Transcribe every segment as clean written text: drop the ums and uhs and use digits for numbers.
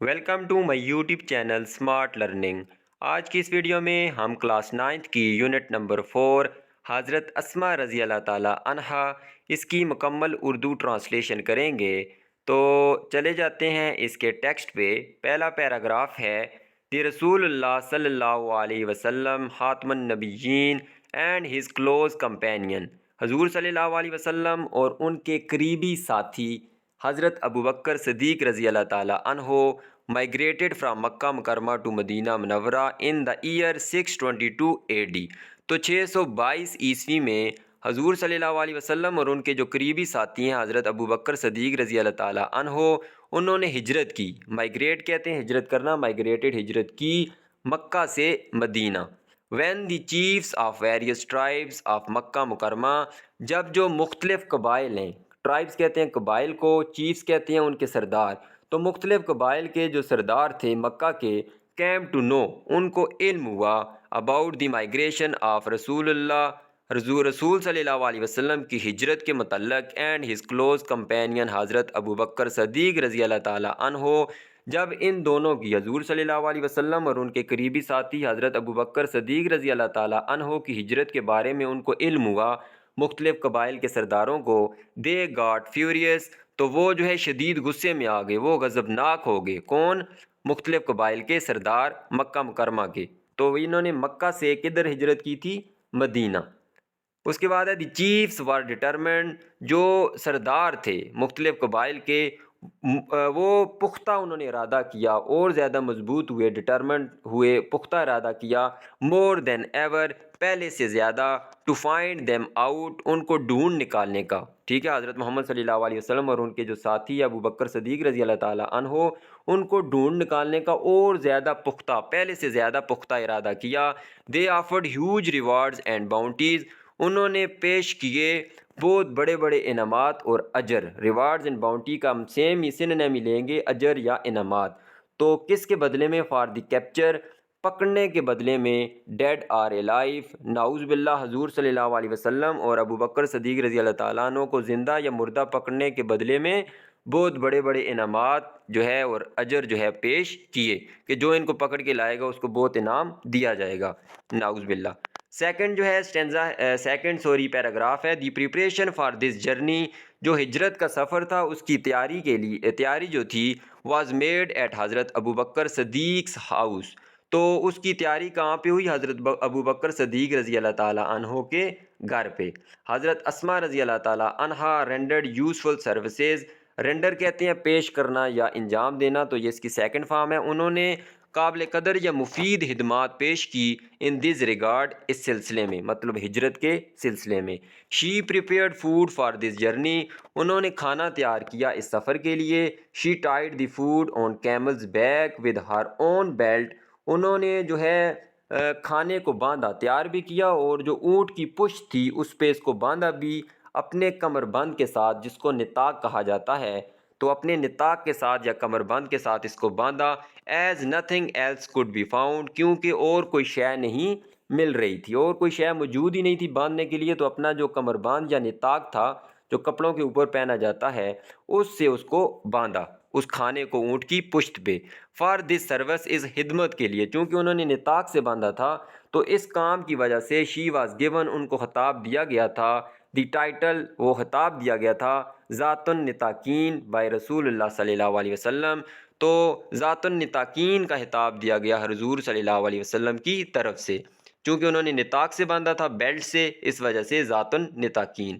Welcome to my YouTube channel smart learning. آج کی اس video میں ہم کلاس 9 کی یونٹ نمبر 4 حضرت اسماء رضی اللہ تعالی عنہا اس کی مکمل اردو ٹرانسلیشن کریں گے۔ تو چلے جاتے ہیں اس کے ٹیکسٹ پہ۔ پہلا پیراگراف ہے دی رسول اللہ صلی اللہ علیہ وسلم خاتم النبیین اینڈ ہز کلوز کمپینین، حضور صلی اللہ علیہ وسلم اور ان کے قریبی ساتھی حضرت ابو بکر صدیق رضی اللہ تعالیٰ عنہ migrated from مکہ مکرمہ ٹو مدینہ منورہ in the year 622 AD۔ تو 622 عیسوی میں حضور صلی اللہ علیہ وسلم اور ان کے جو قریبی ساتھی ہیں حضرت ابو بکر صدیق رضی اللہ تعالیٰ عنہ، انہوں نے ہجرت کی۔ مائگریٹ کہتے ہیں ہجرت کرنا، مائگریٹڈ ہجرت کی مکہ سے مدینہ۔ when the chiefs of various tribes of مکہ مکرمہ، جب جو مختلف قبائل ہیں، ٹرائبس کہتے ہیں قبائل کو، چیفز کہتے ہیں ان کے سردار، تو مختلف قبائل کے جو سردار تھے مکہ کے، came to know، ان کو علم ہوا about the migration of رسول اللہ، رسول صلی اللہ علیہ وسلم کی ہجرت کے متعلق، and his close companion حضرت ابو بکر صدیق رضی اللہ تعالیٰ عنہ، جب ان دونوں کی، حضور صلی اللہ علیہ وسلم اور ان کے قریبی ساتھی حضرت ابو بکر صدیق رضی اللہ تعالیٰ عنہ کی ہجرت کے بارے میں ان کو علم ہوا مختلف قبائل کے سرداروں کو، دے گاٹ فیوریس، تو وہ جو ہے شدید غصے میں آ گئے، وہ غضبناک ہو گئے۔ کون؟ مختلف قبائل کے سردار مکہ مکرمہ کے۔ تو انہوں نے مکہ سے کدھر ہجرت کی تھی؟ مدینہ۔ اس کے بعد ہے دی چیفس وار ڈٹرمنڈ، جو سردار تھے مختلف قبائل کے، وہ پختہ انہوں نے ارادہ کیا اور زیادہ مضبوط ہوئے، ڈٹرمنڈ ہوئے، پختہ ارادہ کیا، مور دین ایور، پہلے سے زیادہ، ٹو فائنڈ دیم آؤٹ، ان کو ڈھونڈ نکالنے کا۔ ٹھیک ہے، حضرت محمد صلی اللہ علیہ وسلم اور ان کے جو ساتھی ابو بکر صدیق رضی اللہ تعالیٰ عنہ، ان کو ڈھونڈ نکالنے کا اور زیادہ پختہ، پہلے سے زیادہ پختہ ارادہ کیا۔ They offered huge rewards and bounties, انہوں نے پیش کیے بہت بڑے بڑے انعامات اور اجر۔ ریوارڈز اینڈ باؤنٹی کا ہم سیم ہی سنونیم ہی لیں گے، اجر یا انعامات۔ تو کس کے بدلے میں؟ فار دی کیپچر، پکڑنے کے بدلے میں، ڈیڈ آر اے لائف، نعوذ باللہ، حضور صلی اللہ علیہ وسلم اور ابو بکر صدیق رضی اللہ تعالیٰ عنہ کو زندہ یا مردہ پکڑنے کے بدلے میں بہت بڑے بڑے انعامات جو ہے اور اجر جو ہے پیش کیے، کہ جو ان کو پکڑ کے لائے گا اس کو بہت انعام دیا جائے گا، نعوذ باللہ۔ سیکنڈ جو ہے پیراگراف ہے، the preparation for this journey, جو ہجرت کا سفر تھا اس کی تیاری کے لیے، تیاری جو تھی، واز میڈ ایٹ حضرت ابو بکر صدیق's ہاؤس، تو اس کی تیاری کہاں پہ ہوئی؟ حضرت ابو بکر صدیق رضی اللہ تعالیٰ عنہ کے گھر پہ۔ حضرت اسماء رضی اللہ تعالیٰ عنہا رینڈرڈ یوزفل سروسز، رینڈر کہتے ہیں پیش کرنا یا انجام دینا، تو یہ اس کی سیکنڈ فارم ہے۔ انہوں نے قابل قدر یا مفید خدمات پیش کی ان دس ریگارڈ، اس سلسلے میں، مطلب ہجرت کے سلسلے میں۔ She prepared food for this journey, انہوں نے کھانا تیار کیا اس سفر کے لیے۔ She tied the food on camels back with her own belt, انہوں نے جو ہے کھانے کو باندھا، تیار بھی کیا، اور جو اونٹ کی پشت تھی اس پہ اس کو باندھا بھی اپنے کمر بند کے ساتھ، جس کو نطاق کہا جاتا ہے، تو اپنے نطاق کے ساتھ یا کمر بند کے ساتھ اس کو باندھا۔ As nothing else could be found, کیونکہ اور کوئی شے نہیں مل رہی تھی، اور کوئی شے موجود ہی نہیں تھی باندھنے کے لیے، تو اپنا جو کمر باندھ یا نطاق تھا جو کپڑوں کے اوپر پہنا جاتا ہے اس سے اس کو باندھا، اس کھانے کو اونٹ کی پشت پہ۔ فار دس سروس، اس خدمت کے لیے، چونکہ انہوں نے نطاق سے باندھا تھا تو اس کام کی وجہ سے شی واز گیون، ان کو خطاب دیا گیا تھا، دی ٹائٹل، وہ خطاب دیا گیا تھا، ذات النطاقین بائی رسول اللہ صلی اللہ علیہ وسلم، تو ذات النطاقین کا خطاب دیا گیا حضور صلی اللہ علیہ وسلم کی طرف سے، چونکہ انہوں نے نطاق سے باندھا تھا، بیلٹ سے، اس وجہ سے ذات النطاقین۔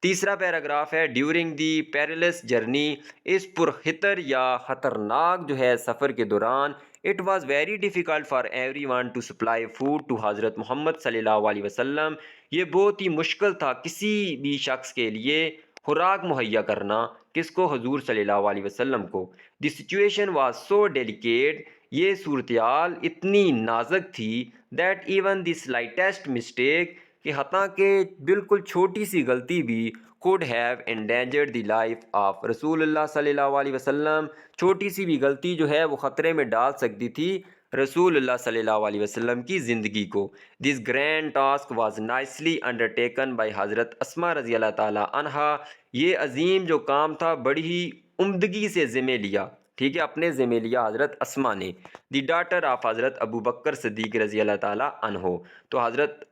تیسرا پیراگراف ہے، ڈیورنگ دی پیریلس جرنی، اس پرخطر یا خطرناک جو ہے سفر کے دوران، it was very difficult for every one to supply food to حضرت محمد صلی اللہ علیہ وسلم، یہ بہت ہی مشکل تھا کسی بھی شخص کے لیے خوراک مہیا کرنا، کس کو؟ حضور صلی اللہ علیہ وسلم کو۔ The situation was so delicate, یہ صورتحال اتنی نازک تھی، that even the slightest mistake, کہ حتیٰ کہ بالکل چھوٹی سی غلطی بھی could have endangered the life of رسول اللہ صلی اللہ علیہ وسلم، چھوٹی سی بھی غلطی جو ہے وہ خطرے میں ڈال سکتی تھی رسول اللہ صلی اللہ علیہ وسلم کی زندگی کو۔ This grand task was nicely undertaken by حضرت اسماء رضی اللہ تعالیٰ عنہا، یہ عظیم جو کام تھا بڑی ہی عمدگی سے ذمہ لیا، ٹھیک ہے، اپنے ذمہ لیا حضرت اسما نے. دی ڈاٹر آف حضرت ابو بکر صدیق رضی اللہ تعالیٰ عنہ. تو حضرت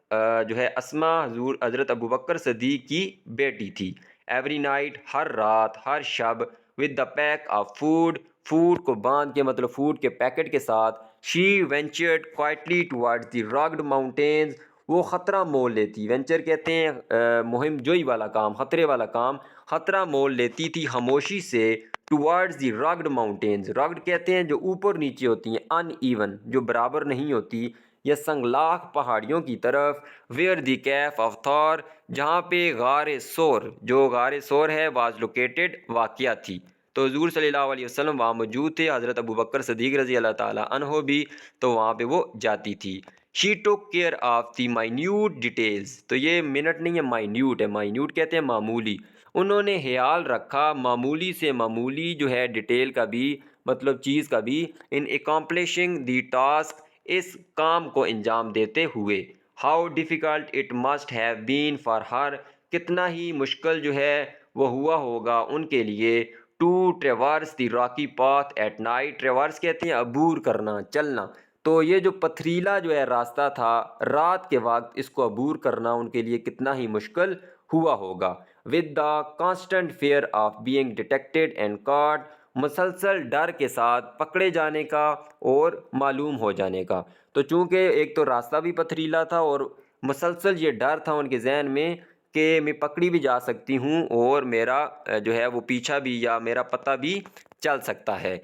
جو ہے اسما حضرت ابو بکر صدیق کی بیٹی تھی. ایوری نائٹ، ہر رات ہر شب، with the peak of food, food کو باندھ کے مطلب فوڈ کے پیکٹ کے ساتھ، شی وینچرڈ کوائٹلی ٹوارڈ دی راگڈ ماؤنٹینز. وہ خطرہ مول لیتی، وینچر کہتے ہیں مہم جوئی والا کام، خطرے والا کام، خطرہ مول لیتی تھی خاموشی سے ٹوارڈز دی راگڈ ماؤنٹینز. راگڈ کہتے ہیں جو اوپر نیچے ہوتی ہیں، ان ایون جو برابر نہیں ہوتی، یا سنگلاخ پہاڑیوں کی طرف. ویئر دی کیف آف تھور، جہاں پہ غار سور، جو غار سور ہے، واز لوکیٹڈ، واقعہ تھی. تو حضور صلی اللہ علیہ وسلم وہاں موجود تھے، حضرت ابو بکر صدیق رضی اللہ تعالیٰ عنہ بھی، تو وہاں پہ وہ جاتی تھی. شی ٹوک care of the minute details. تو یہ منٹ نہیں ہے، مائنیوٹ ہے، مائنیوٹ کہتے ہیں معمولی. انہوں نے خیال رکھا معمولی سے معمولی جو ہے ڈیٹیل کا بھی، مطلب چیز کا بھی، ان اکمپلشنگ دی ٹاسک، اس کام کو انجام دیتے ہوئے. How difficult it must have been for her, کتنا ہی مشکل جو ہے وہ ہوا ہوگا ان کے لیے. To traverse the rocky path at night. Traverse کہتے ہیں عبور کرنا، چلنا. تو یہ جو پتھریلا جو ہے راستہ تھا رات کے وقت، اس کو عبور کرنا ان کے لیے کتنا ہی مشکل ہوا ہوگا. With the constant fear of being detected and caught, مسلسل ڈر کے ساتھ پکڑے جانے کا اور معلوم ہو جانے کا. تو چونکہ ایک تو راستہ بھی پتھریلا تھا اور مسلسل یہ ڈر تھا ان کے ذہن میں کہ میں پکڑی بھی جا سکتی ہوں اور میرا جو ہے وہ پیچھا بھی یا میرا پتہ بھی چل سکتا ہے.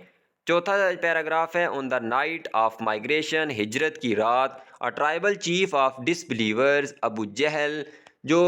چوتھا پیراگراف ہے on the night of migration, ہجرت کی رات. Tribal chief of disbelievers, Abu Jahl جو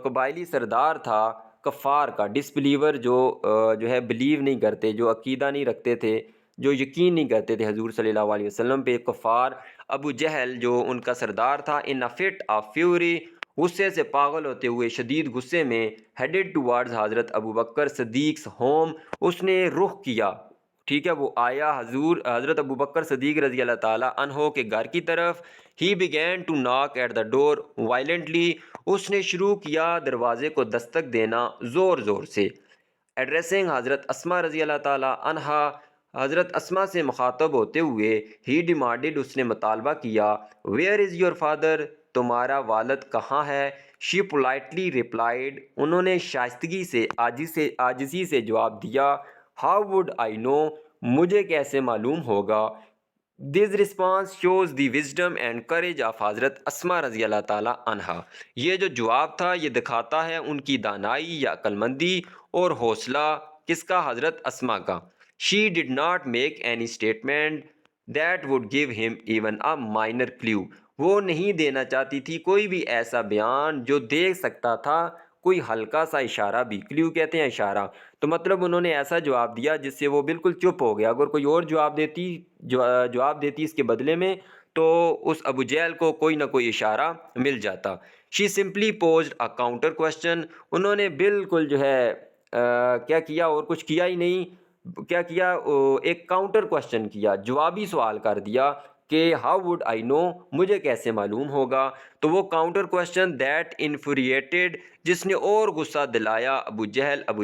قبائلی سردار تھا کفار کا. ڈس بلیور جو ہے بلیو نہیں کرتے، جو عقیدہ نہیں رکھتے تھے، جو یقین نہیں کرتے تھے حضور صلی اللہ علیہ وسلم پہ، کفار. ابو جہل جو ان کا سردار تھا، ان اے فٹ آف فیوری، غصے سے پاگل ہوتے ہوئے، شدید غصے میں، ہیڈڈ ٹوارڈز حضرت ابو بکر صدیق's ہوم، اس نے رخ کیا، ٹھیک ہے، وہ آیا حضرت ابو بکر صدیق رضی اللہ تعالیٰ عنہ کے گھر کی طرف. ہی began to knock at the door violently، اس نے شروع کیا دروازے کو دستک دینا زور زور سے. ایڈریسنگ حضرت اسما رضی اللہ تعالیٰ عنہا، حضرت اسما سے مخاطب ہوتے ہوئے، ہی ڈیمانڈڈ، اس نے مطالبہ کیا، ویئر از یور فادر، تمہارا والد کہاں ہے. شی پولائٹلی ریپلائڈ، انہوں نے شائستگی سے عاجزی سے جواب دیا، ہاؤ وڈ آئی نو، مجھے کیسے معلوم ہوگا. This response shows the wisdom and courage of حضرت اسما رضی اللہ تعالیٰ عنہا. یہ جو جواب تھا یہ دکھاتا ہے ان کی دانائی یا عقل مندی اور حوصلہ، کس کا؟ حضرت اسما کا. She did not make any statement that would give him even a minor clue, وہ نہیں دینا چاہتی تھی کوئی بھی ایسا بیان جو دے سکتا تھا کوئی ہلکا سا اشارہ بھی. کلیو کہتے ہیں اشارہ. تو مطلب انہوں نے ایسا جواب دیا جس سے وہ بالکل چپ ہو گیا. اگر کوئی اور جواب دیتی اس کے بدلے میں تو اس ابو جہل کو کوئی نہ کوئی اشارہ مل جاتا. She simply posed a counter question, انہوں نے بالکل جو ہے کیا کیا، اور کچھ کیا ہی نہیں، کیا کیا، ایک کاؤنٹر کوشچن کیا، جوابی سوال کر دیا کہ ہاؤ وڈ آئی نو، مجھے کیسے معلوم ہوگا. تو وہ کاؤنٹر کوشچن دیٹ انفریٹڈ، جس نے اور غصہ دلایا ابو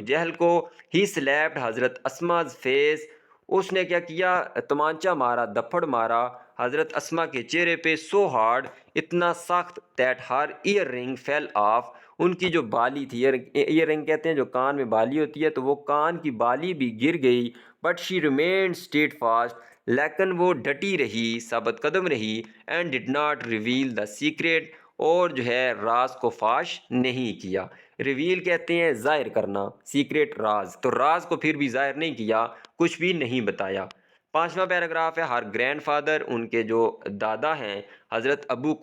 جہل کو. ہی سلیپڈ حضرت اسما's فیس، اس نے کیا کیا، تمانچہ مارا، دپڑ مارا حضرت اسما کے چہرے پہ. سو ہارڈ، اتنا سخت، دیٹ ہر ایئر رنگ فیل آف، ان کی جو بالی تھی، ایئر رنگ کہتے ہیں جو کان میں بالی ہوتی ہے، تو وہ کان کی بالی بھی گر گئی. But she remained steadfast, لیکن وہ ڈٹی رہی، ثابت قدم رہی. And did not reveal the secret, اور جو ہے راز کو فاش نہیں کیا. ریویل کہتے ہیں ظاہر کرنا، سیکریٹ راز، تو راز کو پھر بھی ظاہر نہیں کیا، کچھ بھی نہیں بتایا. پانچواں پیراگراف ہے ہر گرینڈ فادر، ان کے جو دادا ہیں حضرت ابو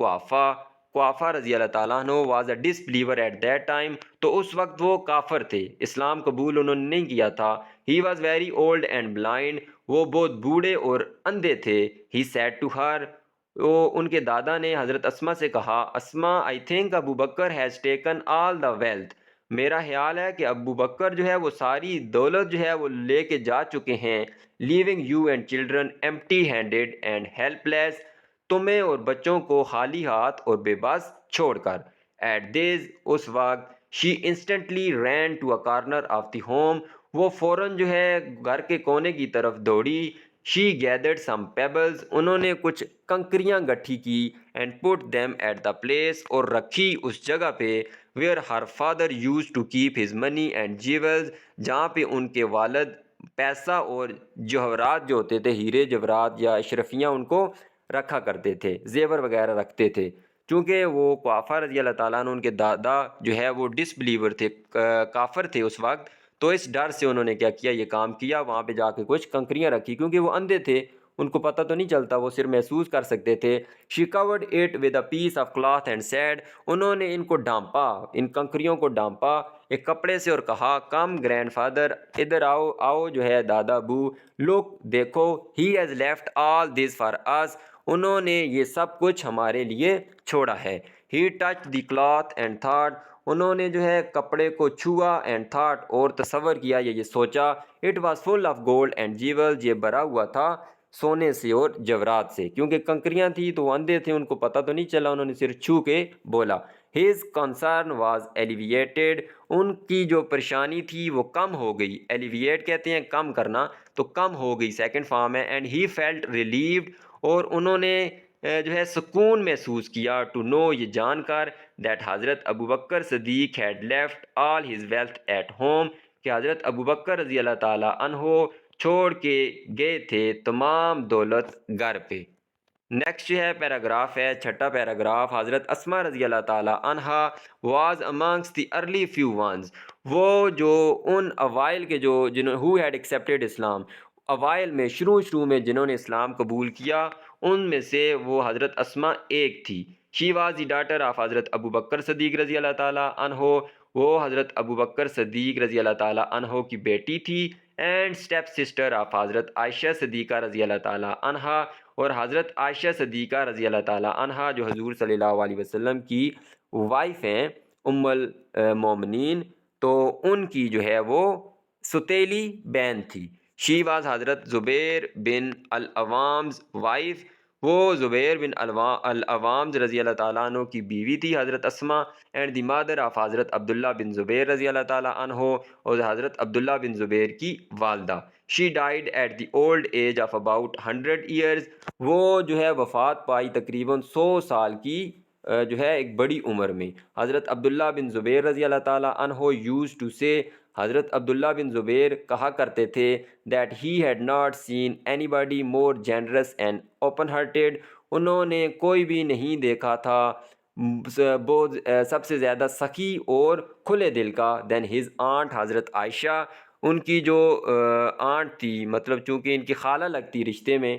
قحافہ رضی اللہ تعالیٰ عنہ، was a disbeliever at that time, تو اس وقت وہ کافر تھے، اسلام قبول انہوں نے نہیں کیا تھا. He was very old and blind, وہ بہت بوڑھے اور اندھے تھے. ہی سیڈ ٹو ہر، ان کے دادا نے حضرت اسما سے کہا، Asma I think Abu Bakr has taken all the wealth, میرا خیال ہے کہ ابو بکر جو ہے وہ ساری دولت جو ہے وہ لے کے جا چکے ہیں. Leaving you and children empty handed and helpless, تمہیں اور بچوں کو خالی ہاتھ اور بے بس چھوڑ کر. ایٹ دس، اس وقت، she instantly ran to a corner of the home, وہ فوراً جو ہے گھر کے کونے کی طرف دوڑی. شی گیدرڈ سم پیبلز, انہوں نے کچھ کنکریاں گٹھی کی. And put them at the place, اور رکھی اس جگہ پہ where her father used to keep his money and jewels, جہاں پہ ان کے والد پیسہ اور جوہرات جو ہوتے تھے, ہیرے جواہرات یا اشرفیاں, ان کو رکھا کرتے تھے, زیور وغیرہ رکھتے تھے. چونکہ وہ قحافہ رضی اللہ تعالیٰ عنہ ان کے دادا جو ہے وہ ڈس بلیور تھے, کافر تھے اس وقت, تو اس ڈر سے انہوں نے کیا کیا, یہ کام کیا, وہاں پہ جا کے کچھ کنکریاں رکھی, کیونکہ وہ اندھے تھے, ان کو پتہ تو نہیں چلتا, وہ صرف محسوس کر سکتے تھے. She covered it with a piece of cloth and said, انہوں نے ان کو ڈھانپا, ان کنکریوں کو ڈھانپا ایک کپڑے سے, اور کہا کم گرینڈ فادر, ادھر آؤ, آؤ جو ہے دادا ابو, لک دیکھو, he has left all this for us, انہوں نے یہ سب کچھ ہمارے لیے چھوڑا ہے. He touch the cloth and that, انہوں نے جو ہے کپڑے کو چھوا, اینڈ تھاٹ, اور تصور کیا, یہ سوچا, it was full of gold and jewels, یہ بھرا ہوا تھا سونے سے اور جواہرات سے. کیونکہ کنکریاں تھیں تو وہ اندھے تھے, ان کو پتہ تو نہیں چلا, انہوں نے صرف چھو کے بولا. ہز کنسرن واز ایلیویٹیڈ, ان کی جو پریشانی تھی وہ کم ہو گئی. ایلیویٹ کہتے ہیں کم کرنا, تو کم ہو گئی, سیکنڈ فارم ہے. اینڈ ہی فیلٹ ریلیوڈ, اور انہوں نے جو ہے سکون محسوس کیا, ٹو نو, یہ جان کر, that Hazrat Abu Bakr Siddiq had left all his wealth at home, کہ حضرت ابوبکر رضی اللہ تعالیٰ عنہ چھوڑ کے گئے تھے تمام دولت گھر پہ. نیکسٹ جو ہے پیراگراف ہے, چھٹا پیراگراف. حضرت اسما رضی اللہ تعالیٰ عنہا was amongst the early few ones, وہ جو ان اوائل کے جو ہو ہیڈ ایکسیپٹیڈ اسلام, اوائل میں شروع میں جنہوں نے اسلام قبول کیا, ان میں سے وہ حضرت اسما ایک تھی. She was the daughter of حضرت ابو بکر صدیق رضی اللہ تعالیٰ عنہ, وہ حضرت ابو بکر صدیق رضی اللہ تعالیٰ عنہ کی بیٹی تھی. اینڈ اسٹیپ سسٹر آف حضرت عائشہ صدیقہ رضی اللہ تعالیٰ عنہا, اور حضرت عائشہ صدیقہ رضی اللہ تعالیٰ عنہا جو حضور صلی اللہ علیہ وسلم کی وائف ہیں, ام المومنین, تو ان کی جو ہے وہ ستیلی بہن تھی. شی واز حضرت زبیر بن العوامز وائف, وہ زبیر بن العوامز رضی اللہ تعالیٰ عنہ کی بیوی تھی حضرت اسما. اینڈ دی مادر آف حضرت عبداللہ بن زبیر رضی اللہ تعالیٰ عنہ, اور حضرت عبداللہ بن زبیر کی والدہ. She died at the old age of about 100 years, وہ جو ہے وفات پائی تقریباً 100 سال کی جو ہے ایک بڑی عمر میں. حضرت عبداللہ بن زبیر رضی اللہ تعالیٰ عنہ یوز ٹو سے, حضرت عبداللہ بن زبیر کہا کرتے تھے, that he had not seen any body more generous and open hearted, انہوں نے کوئی بھی نہیں دیکھا تھا بہت سب سے زیادہ سخی اور کھلے دل کا, دین ہز آنٹ حضرت عائشہ, ان کی جو آنٹ تھی, مطلب چونکہ ان کی خالہ لگتی رشتے میں,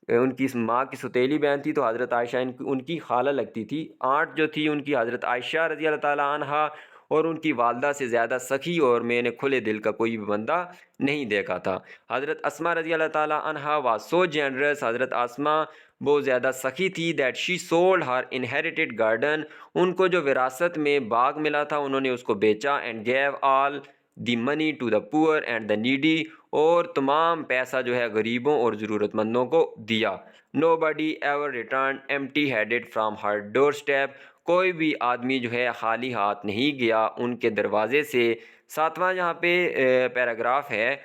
ان کی ماں کی ستیلی بہن تھی, تو حضرت عائشہ ان کی خالہ لگتی تھی. آنٹ جو تھی ان کی حضرت عائشہ رضی اللہ تعالیٰ عنہا, اور ان کی والدہ سے زیادہ سخی اور میں نے کھلے دل کا کوئی بھی بندہ نہیں دیکھا تھا. حضرت اسما رضی اللہ تعالیٰ عنہا واز سو جینرس, حضرت اسما بہت زیادہ سخی تھی, that she sold her inherited garden, ان کو جو وراثت میں باغ ملا تھا انہوں نے اس کو بیچا. And gave all the money to the poor and the needy, اور تمام پیسہ جو ہے غریبوں اور ضرورت مندوں کو دیا. Nobody ever return empty headed from her doorstep, کوئی بھی آدمی جو ہے خالی ہاتھ نہیں گیا ان کے دروازے سے. ساتواں یہاں پہ پیراگراف ہے,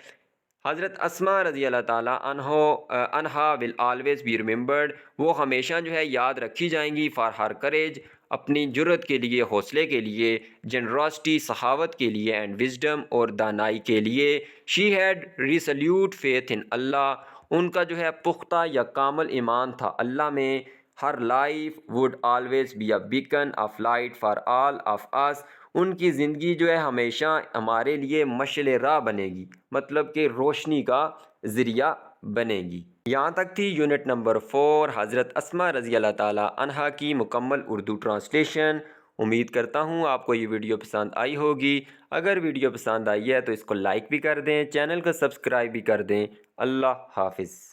حضرت اسما رضی اللہ تعالیٰ عنہا ول آلویز بی ریممبرڈ, وہ ہمیشہ جو ہے یاد رکھی جائیں گی, فار ہر کریج, اپنی جرت کے لیے, حوصلے کے لیے, جنراسٹی, سخاوت کے لیے, اینڈ وزڈم, اور دانائی کے لیے. شی ہیڈ ریسلیوٹ فیتھ ان اللہ, ان کا جو ہے پختہ یا کامل ایمان تھا اللہ میں. Her life would always be a beacon of light for all of us, ان کی زندگی جو ہے ہمیشہ ہمارے لیے مشعل راہ بنے گی, مطلب کہ روشنی کا ذریعہ بنے گی. یہاں تک تھی یونٹ نمبر 4 حضرت اسما رضی اللہ تعالیٰ عنہا کی مکمل اردو ٹرانسلیشن. امید کرتا ہوں آپ کو یہ ویڈیو پسند آئی ہوگی. اگر ویڈیو پسند آئی ہے تو اس کو لائک بھی کر دیں, چینل کو سبسکرائب بھی کر دیں. اللہ حافظ.